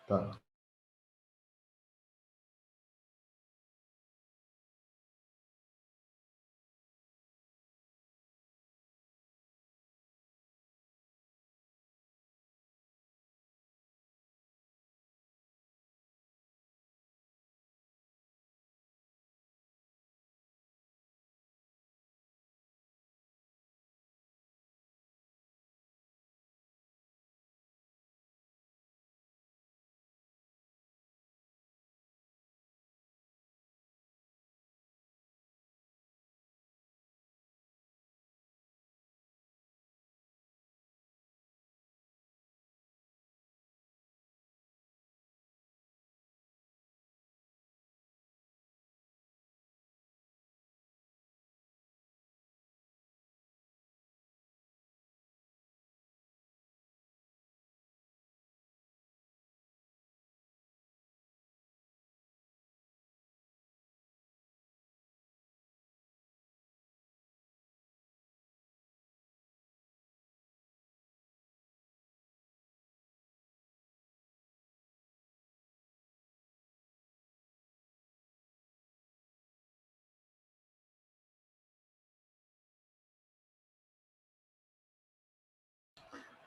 Tá.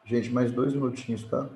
Gente, mais 2 minutinhos, tá?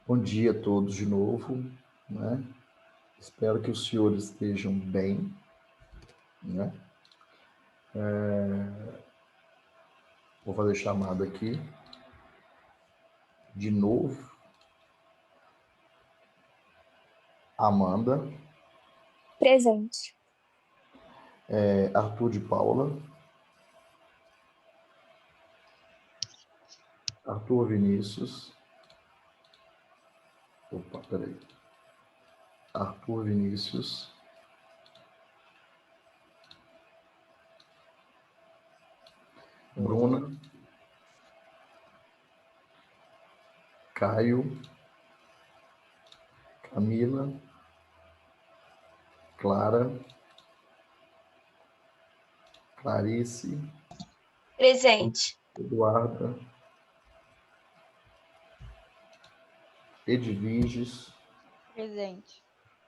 Bom dia a todos de novo, né? Espero que os senhores estejam bem, né? Vou fazer chamada aqui de novo. Amanda. Presente. Arthur de Paula. Arthur Vinícius. Opa, peraí. Arthur Vinícius. Bruna. Caio. Camila. Clara. Clarice. Presente. Eduarda. Edviges. Presente.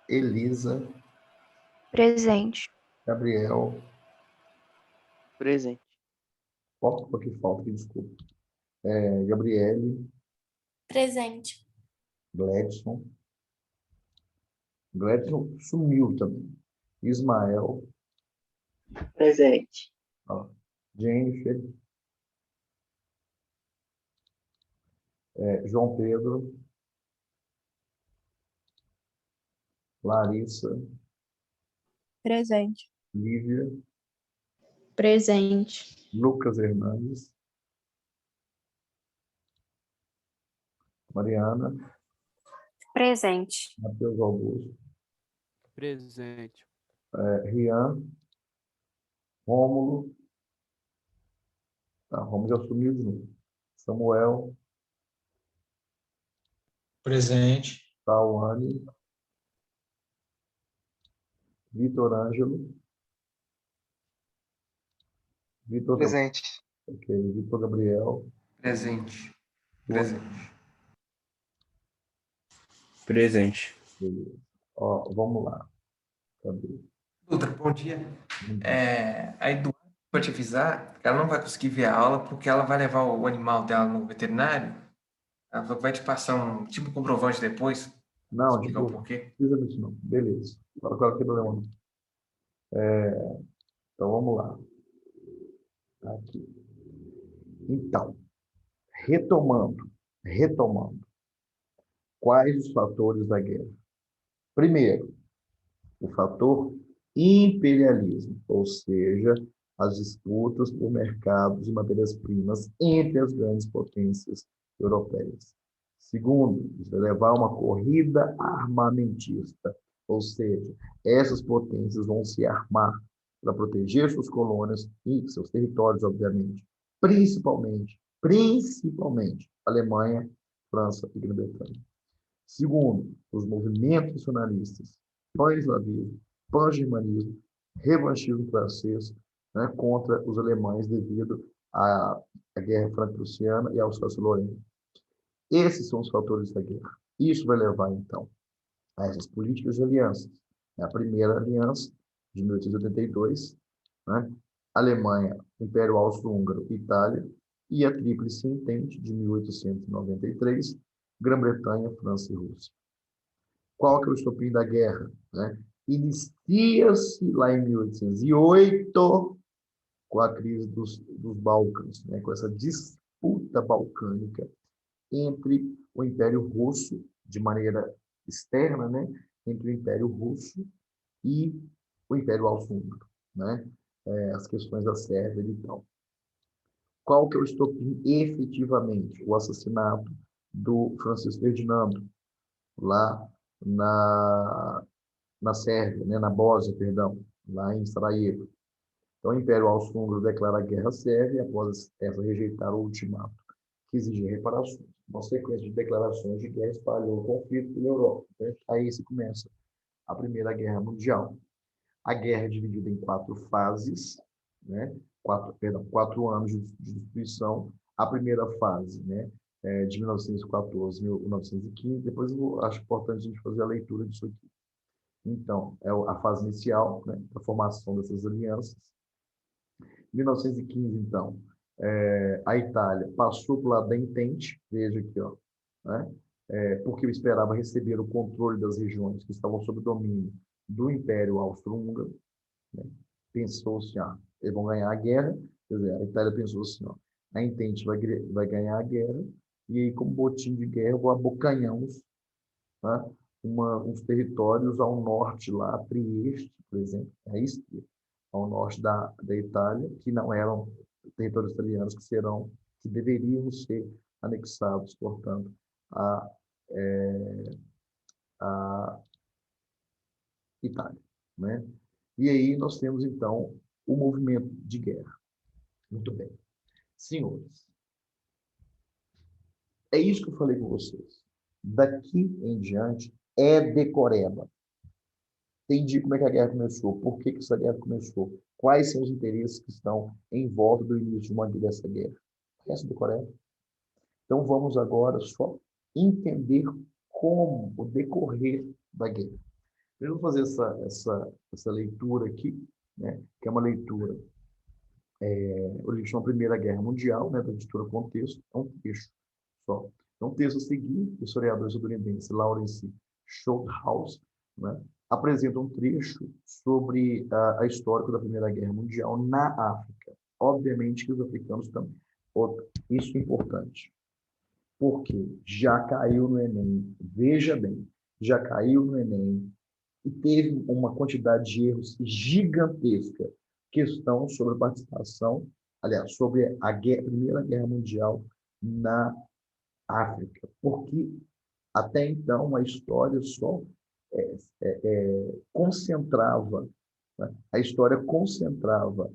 Elisa. Presente. Gabriel. Presente. Opa, que falta, desculpa. Gabriele. Presente. Gledson. Gledson sumiu também. Ismael. Presente. Ó, Jennifer, João Pedro, Larissa, Presente. Lívia, Presente. Lucas Hernandes, Mariana, Presente. Matheus Augusto, Presente. Rian, Rômulo, Rômulo já sumiu de novo. Samuel, Presente. Tawane, Vitor Ângelo, Vitor, Presente. ok, Vitor Gabriel, Presente. João. Presente. Presente. Beleza. Ó, vamos lá. Cadê? Dutra, bom dia. A Eduarda, para te avisar, ela não vai conseguir ver a aula porque ela vai levar o animal dela no veterinário. Ela falou que vai te passar um tipo comprovante depois. Não, Explicar o porquê. não precisa disso não. Beleza. Agora que problema não. Então vamos lá. Aqui. Então, retomando. Quais os fatores da guerra? Primeiro, o fator imperialismo, ou seja, as disputas por mercados e matérias-primas entre as grandes potências europeias. Segundo, isso vai levar a uma corrida armamentista, ou seja, essas potências vão se armar para proteger suas colônias e seus territórios, obviamente, principalmente Alemanha, França e Grã-Bretanha. Segundo, os movimentos nacionalistas, pan-eslavismo, pan-germanismo, revanchismo francês, né, contra os alemães devido à Guerra Franco-Prussiana e ao Alsácia-Lorena. Esses são os fatores da guerra. Isso vai levar, então, a essas políticas de alianças. A primeira aliança, de 1882, né, Alemanha, Império Austro-Húngaro, Itália, e a Tríplice Entente, de 1893, Grã-Bretanha, França e Rússia. Qual que é o estopim da guerra? Né? Inicia-se lá em 1808 com a crise dos Balcãs, né? Com essa disputa balcânica entre o Império Russo, de maneira externa, né? Entre o Império Russo e o Império Austro-Húngaro, né? As questões da Sérvia e tal. Qual que é o estopim efetivamente? O assassinato do Francisco Ferdinando, lá na Sérvia, né, na Bósnia, perdão, lá em Sarajevo. Então, o Império Austro-Húngaro declara a guerra à Sérvia após essa rejeitar o ultimato, que exigia reparações. Uma sequência de declarações de guerra espalhou o conflito pela Europa. Né? Aí se começa a Primeira Guerra Mundial. A guerra é dividida em 4 fases, né? 4 anos de destruição. A primeira fase, né? De 1914 a 1915. Depois eu acho importante a gente fazer a leitura disso aqui. Então, é a fase inicial, né, da formação dessas alianças. Em 1915, então, a Itália passou para o lado da Entente, veja aqui, ó, né, porque eu esperava receber o controle das regiões que estavam sob domínio do Império Austro-Húngaro. Né? Pensou-se, eles vão ganhar a guerra, quer dizer, a Itália pensou assim, ó, a Entente vai ganhar a guerra, e aí, como botim de guerra, eu vou abocanhar tá? Uns territórios ao norte lá, Trieste, por exemplo, é isso, ao norte da Itália, que não eram territórios italianos, que deveriam ser anexados, portanto, à, à Itália, né? E aí nós temos, então, o movimento de guerra. Muito bem. Senhores, é isso que eu falei com vocês. Daqui em diante é decoreba. Entendi como é que a guerra começou, por que essa guerra começou, quais são os interesses que estão em volta do início dessa guerra. Essa decoreba. Então vamos agora só entender como o decorrer da guerra. Eu vou fazer essa leitura aqui, né, que é uma leitura, o livro chama Primeira Guerra Mundial, né, da editora Contexto, é um trecho só. É um texto a seguir, o historiador estadunidense Lawrence Schulthouse, né, apresenta um trecho sobre a história da Primeira Guerra Mundial na África. Obviamente que os africanos também. Isso é importante, porque já caiu no Enem, veja bem, já caiu no Enem e teve uma quantidade de erros gigantesca. Questão sobre a participação, aliás, sobre a Primeira Guerra Mundial na África, porque até então a história só concentrava, né? A história concentrava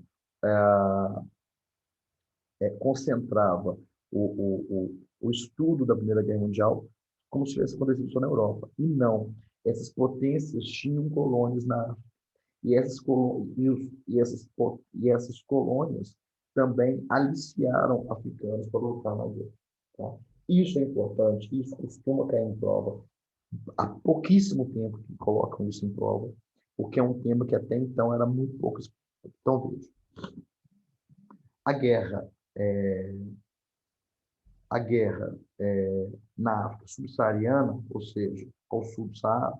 o estudo da Primeira Guerra Mundial como se tivesse acontecido só na Europa. E não. Essas potências tinham colônias na África. E essas colônias também aliciaram africanos para lutar na guerra. Tá? Isso é importante, isso costuma cair em prova. Há pouquíssimo tempo que colocam isso em prova, porque é um tema que até então era muito pouco. Então, veja, a guerra, é, a guerra na África subsaariana, ou seja, ao sul do Saara,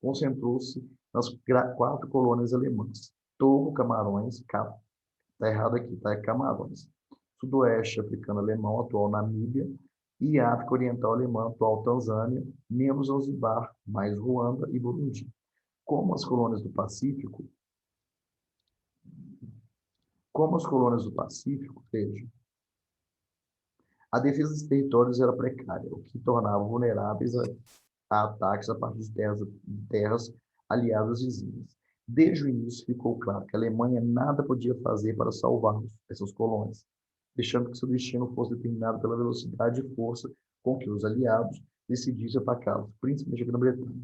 concentrou-se nas 4 colônias alemãs. Togo, Camarões, está errado aqui, tá? É Camarões. Sudoeste africano alemão, atual Namíbia, e África Oriental Alemã, atual Tanzânia, menos Zanzibar, mais Ruanda e Burundi. Como as colônias do Pacífico, veja, a defesa dos territórios era precária, o que tornava vulneráveis a ataques a partir de terras aliadas vizinhas. Desde o início ficou claro que a Alemanha nada podia fazer para salvar essas colônias, deixando que seu destino fosse determinado pela velocidade e força com que os aliados decidissem atacá-los, principalmente a Grã-Bretanha.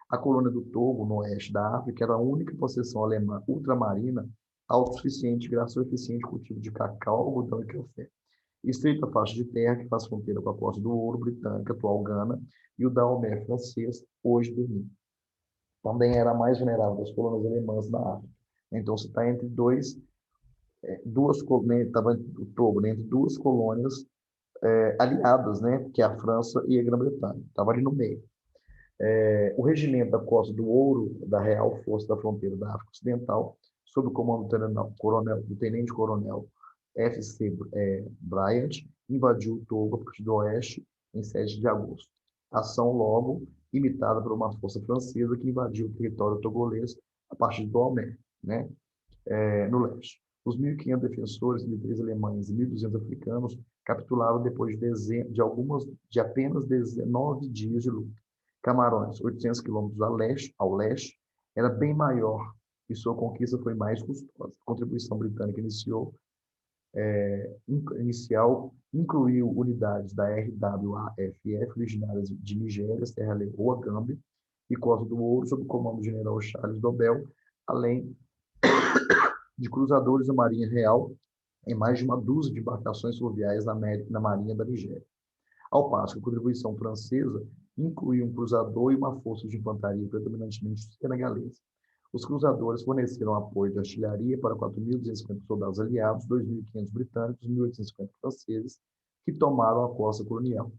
A colônia do Togo, no oeste da África, era a única possessão alemã ultramarina autossuficiente graças ao eficiente cultivo de cacau, algodão e café. Estreita faixa de terra que faz fronteira com a Costa do Ouro britânica, atual Gana, e o Dahomey francês, hoje Benin. Também era a mais vulnerável das colônias alemãs na África. Então, você está entre estava o Togo, né, entre duas colônias aliadas, né, que é a França e a Grã-Bretanha. Estava ali no meio. O regimento da Costa do Ouro, da Real Força da Fronteira da África Ocidental, sob o comando do tenente-coronel F.C. Bryant, invadiu o Togo a partir do oeste em 7 de agosto. Ação logo imitada por uma força francesa que invadiu o território togolês a partir do Dahomey, né, no leste. Os 1.500 defensores militares alemães e 1.200 africanos capitularam depois de apenas 19 dias de luta. Camarões, 800 quilômetros ao leste, era bem maior e sua conquista foi mais custosa. A contribuição britânica inicial incluiu unidades da RWAFF, originárias de Nigéria, Serra Leoa, Gâmbia e Costa do Ouro, sob o comando do general Charles Dobell, além de cruzadores da Marinha Real em mais de uma dúzia de embarcações fluviais na Marinha da Nigéria. Ao passo que a contribuição francesa incluía um cruzador e uma força de infantaria predominantemente senegalesa. Os cruzadores forneceram apoio de artilharia para 4.250 soldados aliados, 2.500 britânicos e 1.850 franceses, que tomaram a costa colonial,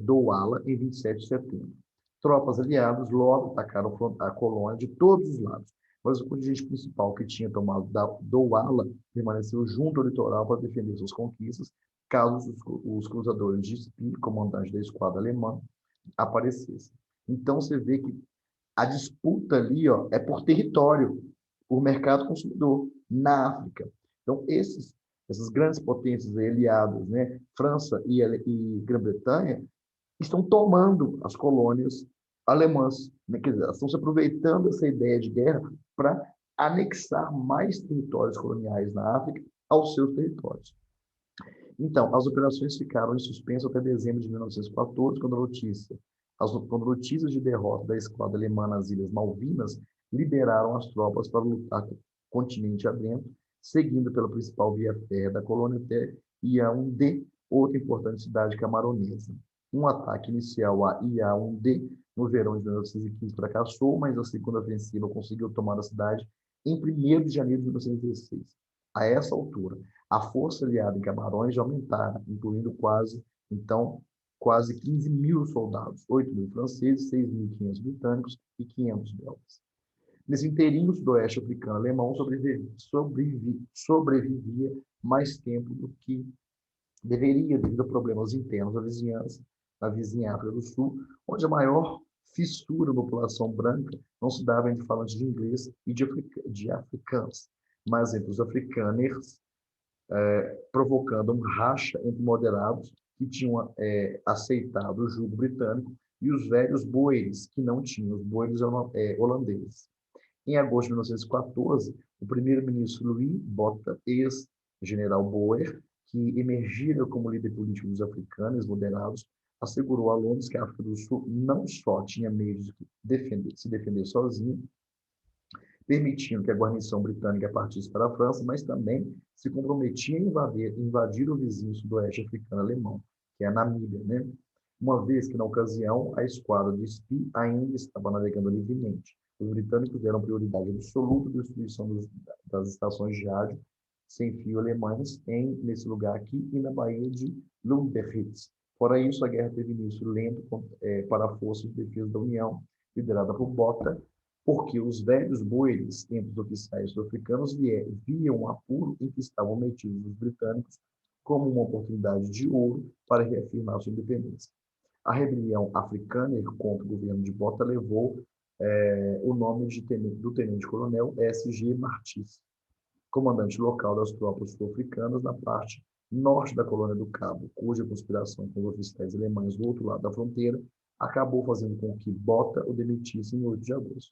Douala, em 27 de setembro. Tropas aliadas logo atacaram a colônia de todos os lados, mas o contingente principal que tinha tomado Douala permaneceu junto ao litoral para defender suas conquistas, caso os cruzadores de Spee, comandante da esquadra alemã, aparecessem. Então, você vê que a disputa ali é por território, por mercado consumidor, na África. Então, essas grandes potências aliadas, né, França e Grã-Bretanha, estão tomando as colônias alemãs. Né? Quer dizer, elas estão se aproveitando dessa ideia de guerra para anexar mais territórios coloniais na África aos seus territórios. Então, as operações ficaram em suspenso até dezembro de 1914, quando notícias de derrota da esquadra alemã nas Ilhas Malvinas liberaram as tropas para lutar continente adentro, seguindo pela principal via férrea da colônia até Yaoundé, outra importante cidade camaronesa. Um ataque inicial a Yaoundé no verão de 1915 fracassou, mas a segunda ofensiva conseguiu tomar a cidade em 1º de janeiro de 1916. A essa altura, a força aliada em Camarões já aumentara, incluindo quase 15.000 soldados, 8.000 franceses, 6.500 britânicos e 500 belgas. Nesse inteirinho, o sudoeste africano alemão sobrevivia mais tempo do que deveria, devido a problemas internos da vizinha África do Sul, onde a maior fissura da população branca não se dava entre falantes de inglês e de africanos, mas entre os afrikaners, provocando um racha entre moderados que tinham aceitado o jugo britânico e os velhos boeres, que não tinham, os boeres holandeses. Em agosto de 1914, o primeiro-ministro Louis Botha, ex-general Boer, que emergira como líder político dos africanos moderados, assegurou a Londres que a África do Sul não só tinha meios de se defender sozinha, permitindo que a guarnição britânica partisse para a França, mas também se comprometia a invadir o vizinho sudoeste africano alemão, que é a Namíbia, né? Uma vez que, na ocasião, a esquadra de Spee ainda estava navegando livremente. Os britânicos deram prioridade absoluta à destruição das estações de rádio sem fio alemães nesse lugar aqui e na Baía de Lumberhitz. Fora isso, a guerra teve início lento para a Força de Defesa da União, liderada por Botha, porque os velhos boeres entre os oficiais sul-africanos viam o apuro em que estavam metidos os britânicos como uma oportunidade de ouro para reafirmar sua independência. A rebelião africana contra o governo de Botha levou o nome do tenente-coronel S.G. Martis, comandante local das tropas sul-africanas na parte norte da colônia do Cabo, cuja conspiração com os oficiais alemães do outro lado da fronteira acabou fazendo com que Botha o demitisse em 8 de agosto.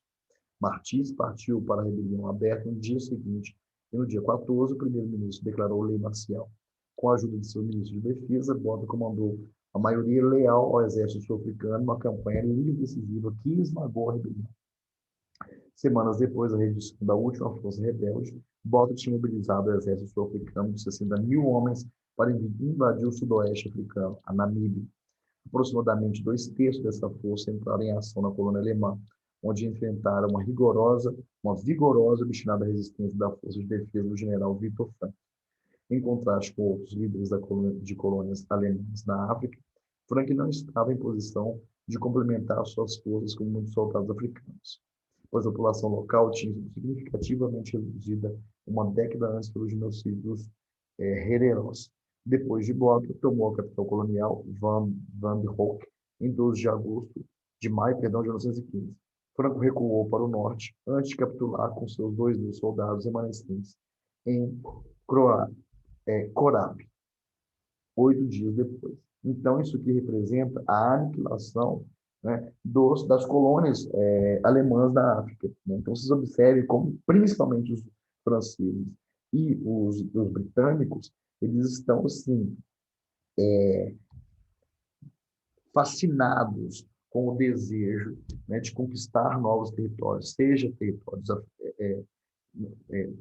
Martis partiu para a rebelião aberta no dia seguinte, e no dia 14, o primeiro-ministro declarou lei marcial. Com a ajuda de seu ministro de defesa, Botha comandou a maioria leal ao exército sul-africano numa campanha livre e decisiva que esmagou a rebelião. Semanas depois da redução da última força rebelde, Botha tinha mobilizado o exército sul-africano de 60 mil homens para invadir o sudoeste africano, a Namíbia. Aproximadamente 2/3 dessa força entraram em ação na colônia alemã, onde enfrentaram uma vigorosa e obstinada resistência da Força de Defesa do general Victor Frank. Em contraste com outros líderes de colônias alemãs na África, Frank não estava em posição de complementar suas forças com muitos soldados africanos, pois a população local tinha sido significativamente reduzida uma década antes pelo genocídio dos Hereros. Depois de Botha, tomou a capital colonial, Van Windhoek, em 12 de maio de 1915. Franco recuou para o norte, antes de capitular com seus 2.000 soldados remanescentes em Corab, 8 dias depois. Então, isso aqui representa a aniquilação, né, das colônias alemãs da África. Né? Então, vocês observem como, principalmente os franceses e os britânicos, eles estão, assim, fascinados com o desejo, né, de conquistar novos territórios, seja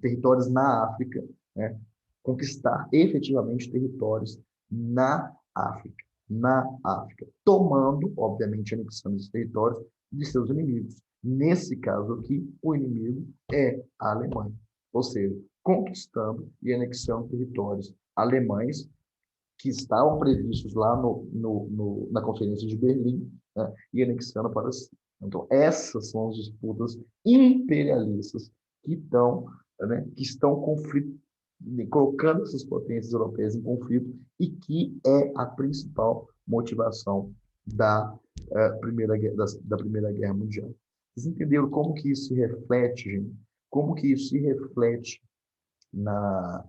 territórios na África, né, conquistar efetivamente territórios na África, tomando, obviamente, anexando os territórios de seus inimigos. Nesse caso aqui, o inimigo é a Alemanha, ou seja, conquistando e anexando territórios alemães que estavam previstos lá na Conferência de Berlim, né, e anexando para si. Então, essas são as disputas imperialistas que estão colocando essas potências europeias em conflito e que é a principal motivação da Primeira Guerra Mundial. Vocês entenderam como que isso se reflete, gente? Como que isso se reflete na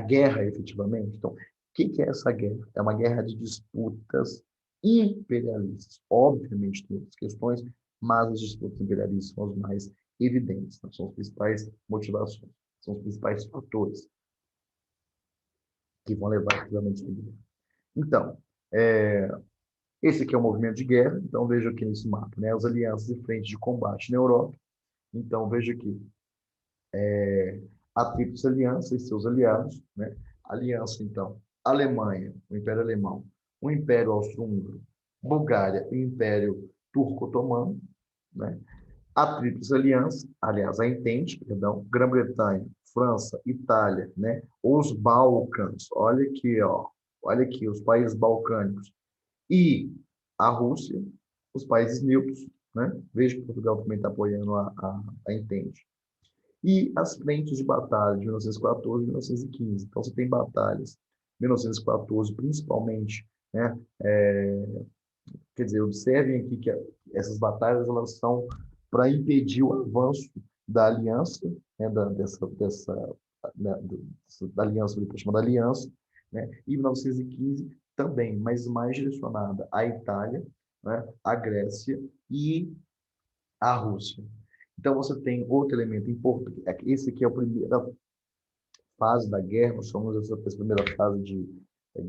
guerra, efetivamente? Então, o que é essa guerra? É uma guerra de disputas imperialistas. Obviamente, tem outras questões, mas as disputas imperialistas são as mais evidentes, né? São as principais motivações, são os principais fatores que vão levar efetivamente a guerra. Então, esse aqui é o movimento de guerra. Então, veja aqui nesse mapa, né? As alianças de frente de combate na Europa. Então, veja aqui. A Tríplice Aliança e seus aliados, né? Aliança, então, Alemanha, o Império Alemão, o Império Austro-Húngaro, Bulgária e o Império Turco-Otomano, né? A Tríplice Aliança, aliás, a Entente, perdão, Grã-Bretanha, França, Itália, né? Os Balcãs, olha aqui, os países balcânicos, e a Rússia, os países neutros, né? Veja que Portugal também está apoiando a Entende. E as frentes de batalha de 1914 e 1915. Então, você tem batalhas 1914, principalmente, né? Quer dizer, observem aqui que essas batalhas elas são para impedir o avanço da aliança, né? Da aliança, chamada aliança, né? E 1915 também, mas mais direcionada à Itália, né? À Grécia e à Rússia. Então, você tem outro elemento importante. Esse aqui é a primeira fase da guerra, nós chamamos essa primeira fase de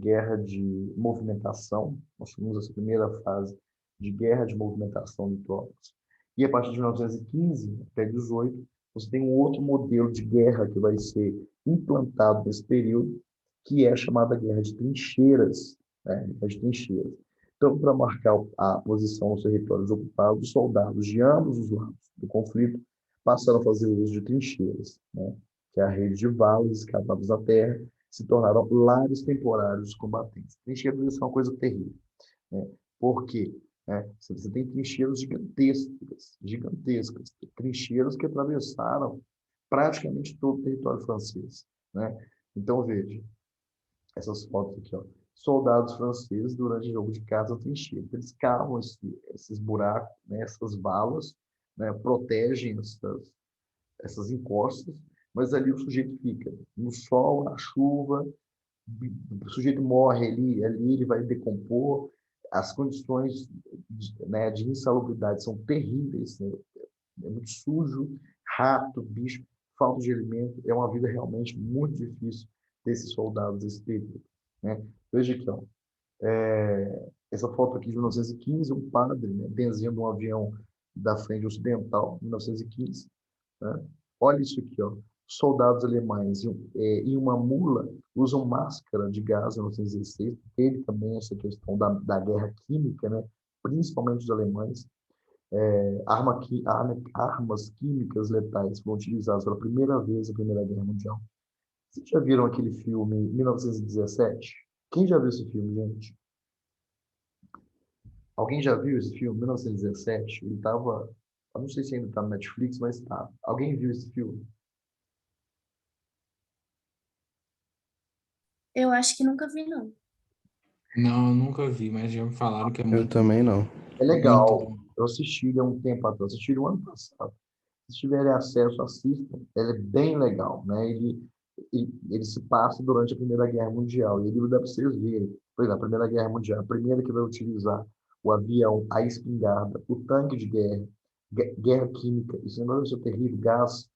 guerra de movimentação, nós chamamos essa primeira fase de guerra de movimentação de tropas. E a partir de 1915 até 18, você tem um outro modelo de guerra que vai ser implantado nesse período, que é a chamada guerra de trincheiras, né? Guerra de trincheiras. Então, para marcar a posição nos territórios ocupados, os soldados de ambos os lados do conflito passaram a fazer uso de trincheiras, né? Que é a rede de valos escavados na terra, se tornaram lares temporários dos combatentes. Trincheiras são uma coisa terrível, né? Por quê? Você tem trincheiras gigantescas, gigantescas, trincheiras que atravessaram praticamente todo o território francês, né? Então, veja, essas fotos aqui, ó. Soldados franceses durante o jogo de caça trincheira. Eles cavam esses buracos, né, essas valas, né, protegem essas encostas, mas ali o sujeito fica no sol, na chuva, o sujeito morre ali ele vai decompor, as condições né, de insalubridade são terríveis, né? É muito sujo, rato, bicho, falta de alimento, é uma vida realmente muito difícil desses soldados desse período, né? Veja aqui, ó, essa foto aqui de 1915, um padre, né, desenhando um avião da frente ocidental, 1915, né? Olha isso aqui, ó. Soldados alemães em uma mula usam máscara de gás em 1916. Teve também essa questão da guerra química, né? Principalmente os alemães. Armas químicas letais foram utilizadas pela primeira vez na Primeira Guerra Mundial. Vocês já viram aquele filme 1917? Quem já viu esse filme, gente? Alguém já viu esse filme, 1917? Ele estava, eu não sei se ainda está no Netflix, mas está. Alguém viu esse filme? Eu acho que nunca vi, não. Não, eu nunca vi, mas já me falaram que é Eu também não. É muito legal. bom. Eu assisti ele há um tempo atrás, assisti ele no ano passado. Se tiverem acesso, assistam. Ele é bem legal, né? Ele se passa durante a Primeira Guerra Mundial. E ele dá para vocês verem. Por exemplo, a Primeira Guerra Mundial, a primeira que vai utilizar o avião, a espingarda, o tanque de guerra, guerra química. Isso não é terrível, gás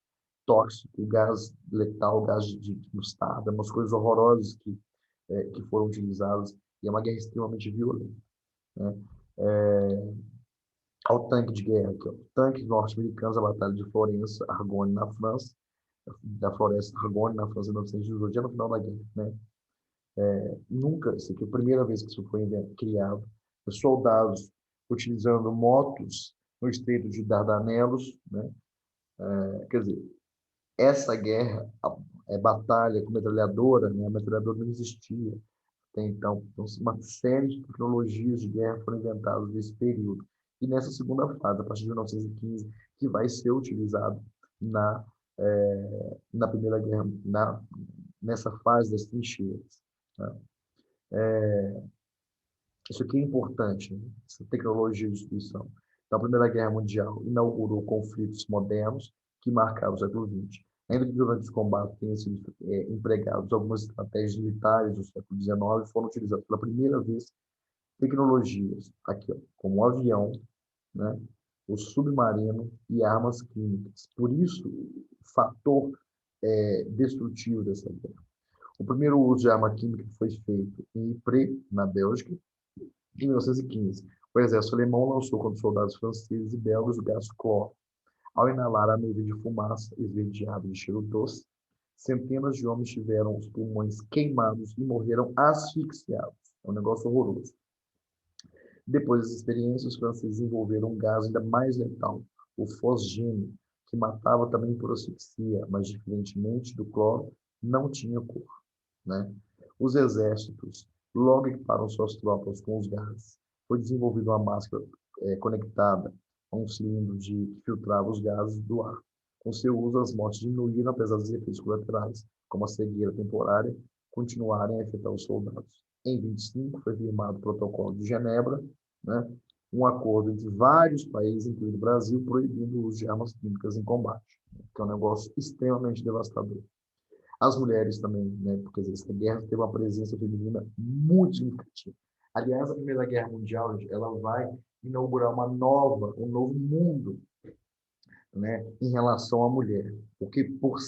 tóxico, gás letal, gás de mostarda, umas coisas horrorosas que foram utilizadas. E é uma guerra extremamente violenta, né? Ao tanque de guerra, que é o tanque norte-americanos, a Batalha de Florença, Argonne, na França, da Floresta Argonne, na França, em 1918, já no final da guerra, né? Nunca, isso aqui é a primeira vez que isso foi criado. Os soldados utilizando motos no estreito de Dardanelos, né? Quer dizer, essa guerra, batalha com metralhadora, né? A metralhadora não existia até então. Então, uma série de tecnologias de guerra foram inventadas nesse período. E nessa segunda fase, a partir de 1915, que vai ser utilizado na Primeira Guerra, nessa fase das trincheiras, né? Isso aqui é importante, né? Essa tecnologia de destruição. Então, a Primeira Guerra Mundial inaugurou conflitos modernos que marcaram o século XX. Ainda que durante os combates tenham sido empregados algumas estratégias militares do século XIX, foram utilizadas pela primeira vez tecnologias, aqui, ó, como o avião, né, o submarino e armas químicas. Por isso, o fator destrutivo dessa guerra. O primeiro uso de arma química foi feito em Ypres, na Bélgica, em 1915. O exército alemão lançou contra os soldados franceses e belgas o gás cloro. Ao inalar a nuvem de fumaça esverdeada de cheiro doce, centenas de homens tiveram os pulmões queimados e morreram asfixiados. É um negócio horroroso. Depois dessa experiência, os franceses desenvolveram um gás ainda mais letal, o fosgênio, que matava também por asfixia, mas, diferentemente do cloro, não tinha cor, né? Os exércitos logo equiparam suas tropas com os gases. Foi desenvolvida uma máscara conectada a um cilindro que filtrava os gases do ar. Com seu uso, as mortes diminuíram, apesar dos efeitos colaterais, como a cegueira temporária, continuarem a afetar os soldados. Em 25, foi firmado o Protocolo de Genebra, né, um acordo entre vários países, incluindo o Brasil, proibindo o uso de armas químicas em combate, que é um negócio extremamente devastador. As mulheres também, né, porque essa guerra teve uma presença feminina muito significativa. Aliás, a Primeira Guerra Mundial, ela vai inaugurar um novo mundo, né, em relação à mulher, porque por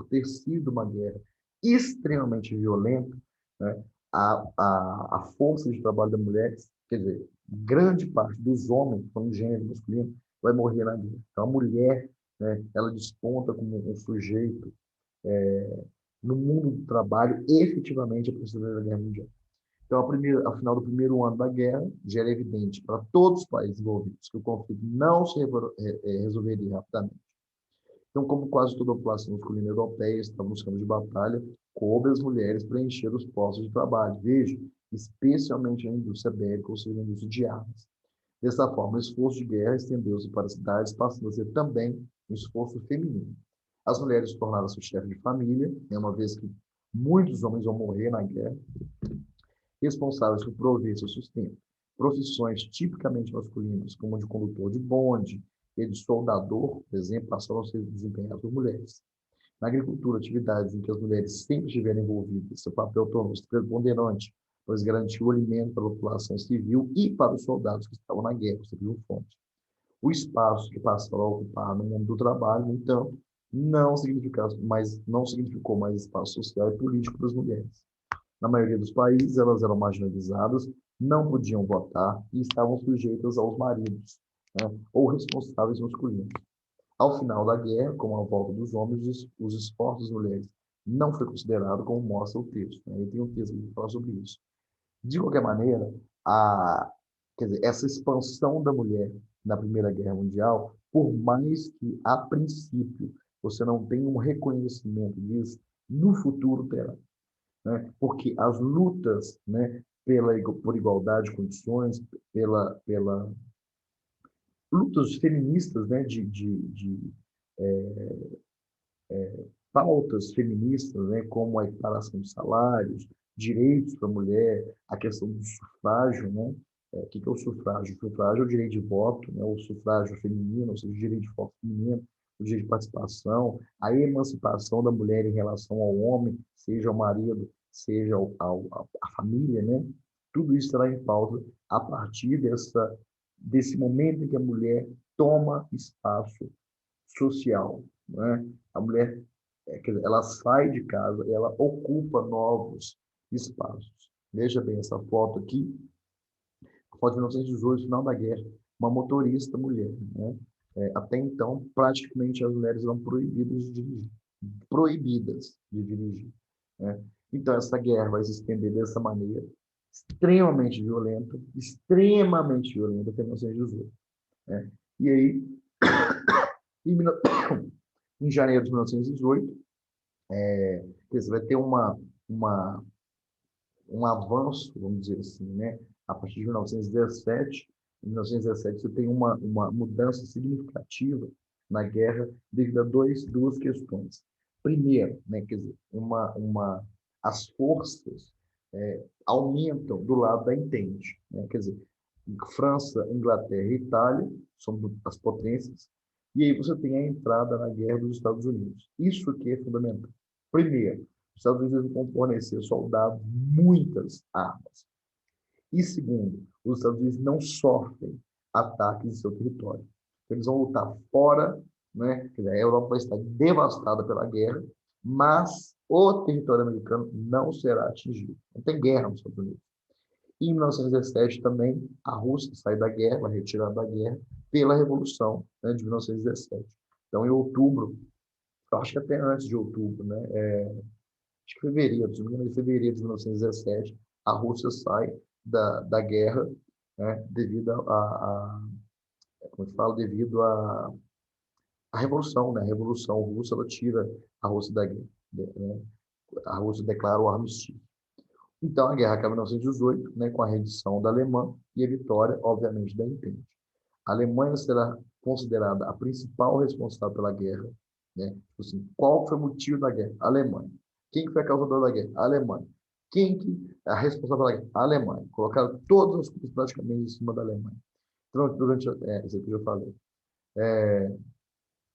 ter sido uma guerra extremamente violenta, né, a força de trabalho da mulher, quer dizer, grande parte dos homens, como gênero masculino, vai morrer na guerra. Então, a mulher, né, ela desponta como um sujeito no mundo do trabalho, efetivamente, a partir da Primeira Guerra Mundial. Então, ao final do primeiro ano da guerra, já era evidente para todos os países envolvidos que o conflito não se resolveria rapidamente. Então, como quase toda a população masculina europeia estava nos campos de batalha, coube às mulheres preencher os postos de trabalho. Veja, especialmente na indústria bélica, ou seja, na indústria de armas. Dessa forma, o esforço de guerra estendeu-se para as cidades, passando a ser também um esforço feminino. As mulheres tornaram-se chefes de família, uma vez que muitos homens vão morrer na guerra, responsáveis por prover seu sustento. Profissões tipicamente masculinas, como a de condutor de bonde e de soldador, por exemplo, passaram a ser desempenhadas por mulheres. Na agricultura, atividades em que as mulheres sempre estiveram envolvidas, seu papel tornou-se preponderante, pois garantiu o alimento para a população civil e para os soldados que estavam na guerra, serviu fonte. O espaço que passaram a ocupar no mundo do trabalho, no entanto, não significou mais espaço social e político para as mulheres. Na maioria dos países, elas eram marginalizadas, não podiam votar e estavam sujeitas aos maridos, né, ou responsáveis masculinos. Ao final da guerra, com a volta dos homens, os esforços das mulheres não foi considerado como mostra o texto. Né? Eu tenho um texto que fala sobre isso. De qualquer maneira, quer dizer, essa expansão da mulher na Primeira Guerra Mundial, por mais que, a princípio, você não tenha um reconhecimento disso, no futuro terá. Né? Porque as lutas, né, por igualdade de condições, pela lutas feministas, né, de pautas feministas, né, como a equiparação de salários, direitos para a mulher, a questão do sufrágio, né? O que é o sufrágio? O sufrágio é o direito de voto, né? O sufrágio feminino, ou seja, o direito de voto feminino, o direito de participação, a emancipação da mulher em relação ao homem, seja o marido, seja a família, né? Tudo isso estará em pauta a partir desse momento em que a mulher toma espaço social, né? A mulher, quer dizer, ela sai de casa, ela ocupa novos espaços. Veja bem essa foto aqui, foto de 1918, final da guerra, uma motorista mulher, né? Até então, praticamente as mulheres eram proibidas de dirigir, né? Então, essa guerra vai se estender dessa maneira, extremamente violenta até 1918, né? E aí, em em janeiro de 1918, você vai ter uma, um avanço, vamos dizer assim, né? A partir de 1917, em 1917 você tem uma mudança significativa na guerra devido a duas questões. Primeiro, né, quer dizer, as forças aumentam do lado da Entente, né? Quer dizer, França, Inglaterra e Itália são as potências, e aí você tem a entrada na guerra dos Estados Unidos. Isso aqui é fundamental. Primeiro, os Estados Unidos vão fornecer soldados muitas armas. E segundo, os Estados Unidos não sofrem ataques em seu território. Eles vão lutar fora, né? Quer dizer, a Europa vai estar devastada pela guerra, mas o território americano não será atingido. Não tem guerra nos Estados Unidos. E em 1917 também, a Rússia sai da guerra, vai retirar da guerra, pela Revolução, né, de 1917. Então, em outubro, eu acho que até antes de outubro, né, acho que fevereiro, se não me engano, em fevereiro de 1917, a Rússia sai da guerra, né, devido como eu falo, devido à Revolução, né, a Revolução Russa, ela tira a Rússia da guerra, né, a Rússia declara o armistício. Então, a guerra acaba em 1918, né, com a rendição da Alemanha e a vitória, obviamente, da Entente. A Alemanha será considerada a principal responsável pela guerra, né? Tipo assim, qual foi o motivo da guerra? A Alemanha. Quem que foi a causadora da guerra? A Alemanha. Quem que é a responsável pela guerra? A Alemanha. Colocaram todas as coisas praticamente em cima da Alemanha. Isso aqui eu já falei.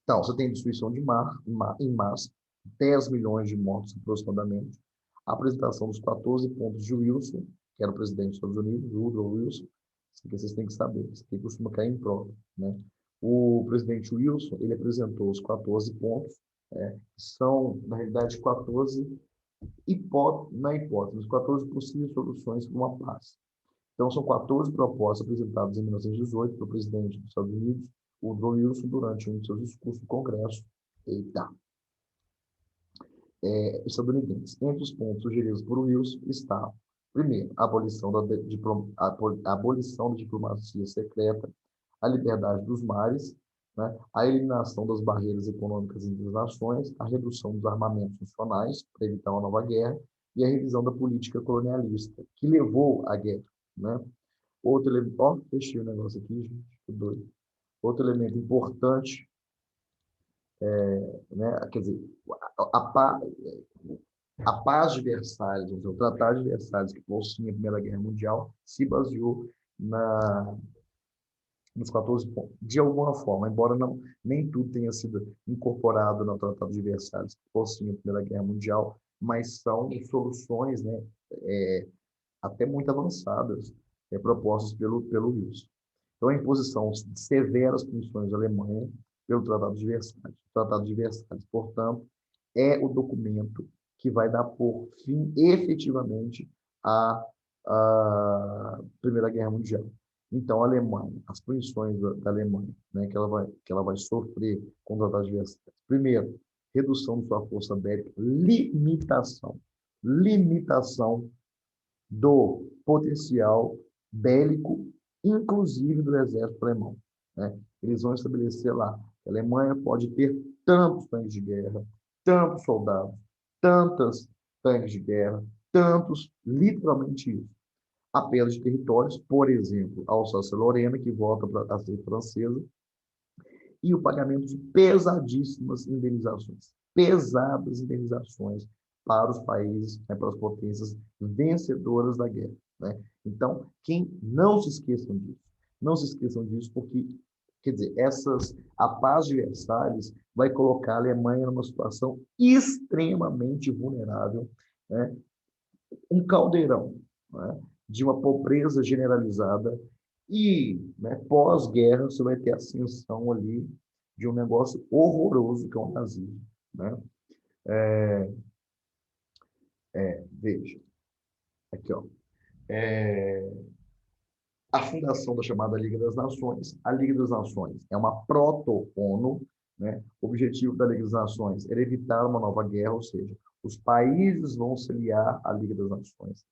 Então, você tem destruição em massa, 10 milhões de mortos aproximadamente, a apresentação dos 14 pontos de Wilson, que era o presidente dos Estados Unidos, Woodrow Wilson, isso aqui vocês têm que saber, isso aqui costuma cair em prova, né? O presidente Wilson, ele apresentou os 14 pontos, que são, na realidade, 14 hipóteses, 14 possíveis soluções para uma paz. Então, são 14 propostas apresentadas em 1918 pelo presidente dos Estados Unidos, Woodrow Wilson, durante um de seus discursos no Congresso estadunidense. Entre os pontos sugeridos por Wilson está, primeiro, a abolição da diplomacia secreta, a liberdade dos mares, né, a eliminação das barreiras econômicas entre as nações, a redução dos armamentos nacionais para evitar uma nova guerra e a revisão da política colonialista, que levou à guerra. Né? Outro elemento, fechei o negócio aqui, gente, que doido. Outro elemento importante, né, quer dizer, a paz de Versalhes, o Tratado de Versalhes, que possuía a Primeira Guerra Mundial, se baseou nos 14 pontos. De alguma forma, embora nem tudo tenha sido incorporado no Tratado de Versalhes, que possuía a Primeira Guerra Mundial, mas são soluções, né, até muito avançadas, propostas pelo Wilson. Então, a imposição de severas punições à Alemanha pelo Tratado de Versalhes. O Tratado de Versalhes, portanto, é o documento que vai dar por fim, efetivamente, à Primeira Guerra Mundial. Então, a Alemanha, as punições da Alemanha, né, que ela vai sofrer com o Tratado de Versalhes. Primeiro, redução de sua força bélica, limitação do potencial bélico, inclusive do exército alemão. Né? Eles vão estabelecer lá que a Alemanha pode ter tantos tanques de guerra, tantos soldados, tantas tanques de guerra, tantos, literalmente isso. A perda de territórios, por exemplo, a Alsácia-Lorena, que volta a ser francesa, e o pagamento de pesadas indenizações para os países, né, para as potências vencedoras da guerra. Né? Então, não se esqueçam disso, porque, quer dizer, a paz de Versalhes vai colocar a Alemanha numa situação extremamente vulnerável, né? Um caldeirão, né, de uma pobreza generalizada e, né, pós-guerra você vai ter a ascensão ali de um negócio horroroso que é o nazismo. Né? Veja, aqui, ó. A fundação da chamada Liga das Nações. A Liga das Nações é uma proto-ONU, né? O objetivo da Liga das Nações era evitar uma nova guerra, ou seja, os países vão se aliar à Liga das Nações.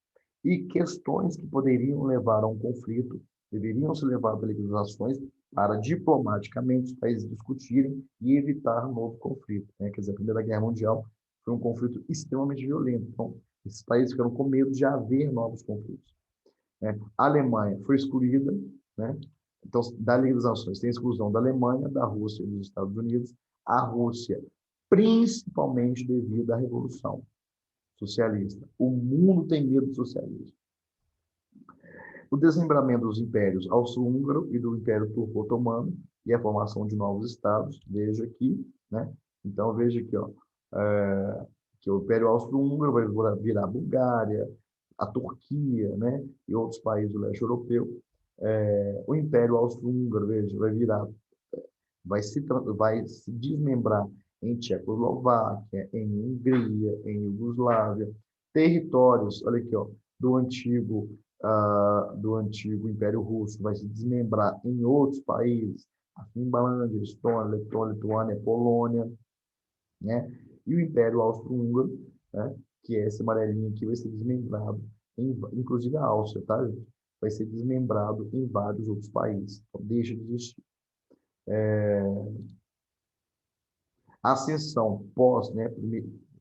E questões que poderiam levar a um conflito deveriam ser levadas à Liga das Nações para, diplomaticamente, os países discutirem e evitar um novo conflito. Né? Quer dizer, a Primeira Guerra Mundial foi um conflito extremamente violento. Então, esses países ficaram com medo de haver novos conflitos. Né? A Alemanha foi excluída, né? Então, da Liga das Nações, tem a exclusão da Alemanha, da Rússia e dos Estados Unidos. A Rússia, principalmente devido à Revolução Socialista. O mundo tem medo do socialismo. O desmembramento dos impérios austro-húngaro e do Império Turco-Otomano e a formação de novos estados, veja aqui, né? Então, veja aqui, ó, que o Império Austro-Húngaro vai virar a Bulgária, a Turquia, né? E outros países do leste europeu. O Império Austro-Húngaro, veja, vai se desmembrar em Tchecoslováquia, em Hungria, em Iugoslávia, territórios, olha aqui, ó, do antigo Império Russo, vai se desmembrar em outros países, a Finlândia, Estônia, Letônia, Lituânia, Polônia, né? E o Império Austro-Húngaro, né, que é esse amarelinho aqui, vai ser desmembrado, inclusive a Áustria, tá, gente? Vai ser desmembrado em vários outros países, então deixa de existir. A ascensão né,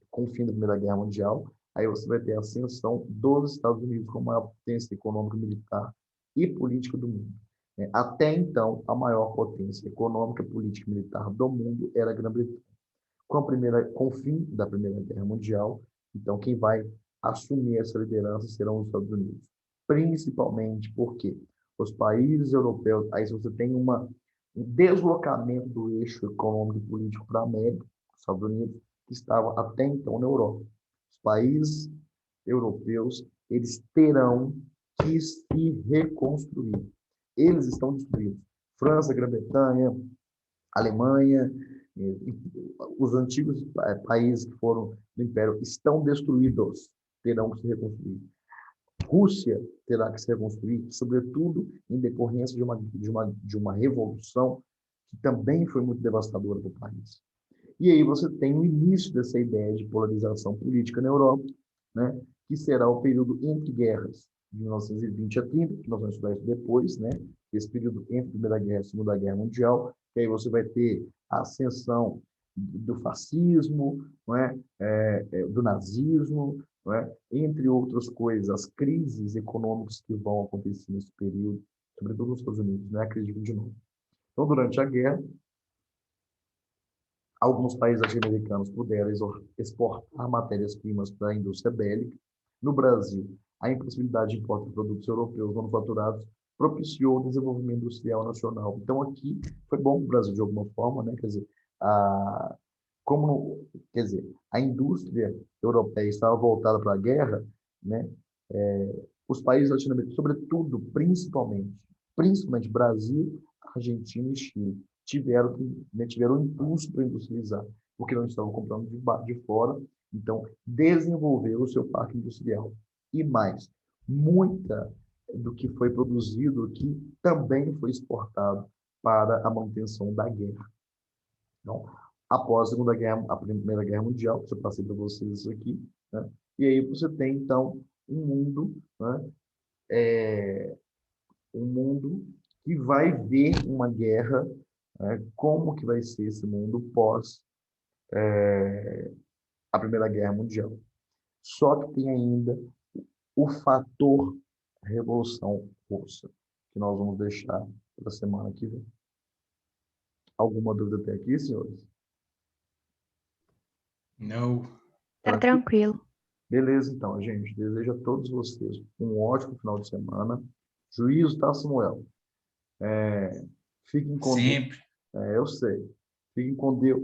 com o fim da Primeira Guerra Mundial, aí você vai ter a ascensão dos Estados Unidos como a maior potência econômica, militar e política do mundo. Até então, a maior potência econômica, política e militar do mundo era a Grã-Bretanha. Com o fim da Primeira Guerra Mundial, então quem vai assumir essa liderança serão os Estados Unidos. Principalmente porque os países europeus, aí você tem um deslocamento do eixo econômico e político para a América, os Estados Unidos, que estava até então na Europa. Os países europeus, eles terão que se reconstruir. Eles estão destruídos. França, Grã-Bretanha, Alemanha, os antigos países que foram do Império estão destruídos, terão que se reconstruir. Rússia terá que se reconstruir, sobretudo em decorrência de uma revolução que também foi muito devastadora para o país. E aí você tem o início dessa ideia de polarização política na Europa, né, que será o período entre guerras, de 1920 a 30, que nós vamos estudar isso depois, né, esse período entre a Primeira Guerra e a Segunda Guerra Mundial, que aí você vai ter a ascensão do fascismo, não é? Do nazismo, não é? Entre outras coisas, as crises econômicas que vão acontecer nesse período, sobretudo nos Estados Unidos, né? A crise de 29. Então, durante a guerra, alguns países latino-americanos puderam exportar matérias-primas para a indústria bélica. No Brasil, a impossibilidade de importar produtos europeus manufaturados propiciou o desenvolvimento industrial nacional. Então, aqui foi bom para o Brasil de alguma forma, né? Quer dizer, a indústria europeia estava voltada para a guerra, né? Os países latino-americanos, sobretudo, principalmente Brasil, Argentina e Chile, tiveram um impulso para industrializar, porque não estavam comprando de fora, então desenvolveu o seu parque industrial. E mais, muita do que foi produzido aqui também foi exportado para a manutenção da guerra. Então, após a Primeira Guerra Mundial, eu passei para vocês isso aqui, né? E aí você tem, então, um mundo, né? Um mundo que vai ver uma guerra, né? Como que vai ser esse mundo pós a Primeira Guerra Mundial. Só que tem ainda o fator Revolução Russa, que nós vamos deixar para a semana que vem. Alguma dúvida até aqui, senhores? Não. Tá tranquilo. Beleza, então, gente. Desejo a todos vocês um ótimo final de semana. Juízo, tá, Samuel? Fiquem com Deus. Sempre. Eu sei. Fiquem com Deus.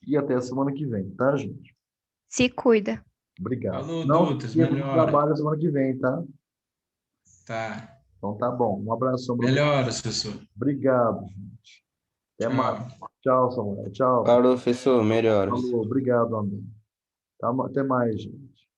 E até a semana que vem, tá, gente? Se cuida. Obrigado. Falou, Não Dutas, esqueça do melhora. trabalho a semana que vem, tá? Tá. Então tá bom. Um abração para vocês. Melhora, professor. Obrigado, gente. Até mais. Tchau. Tchau, Samuel. Tchau. Falou, professor, melhoras. Falou. Obrigado, amigo. Até mais, gente.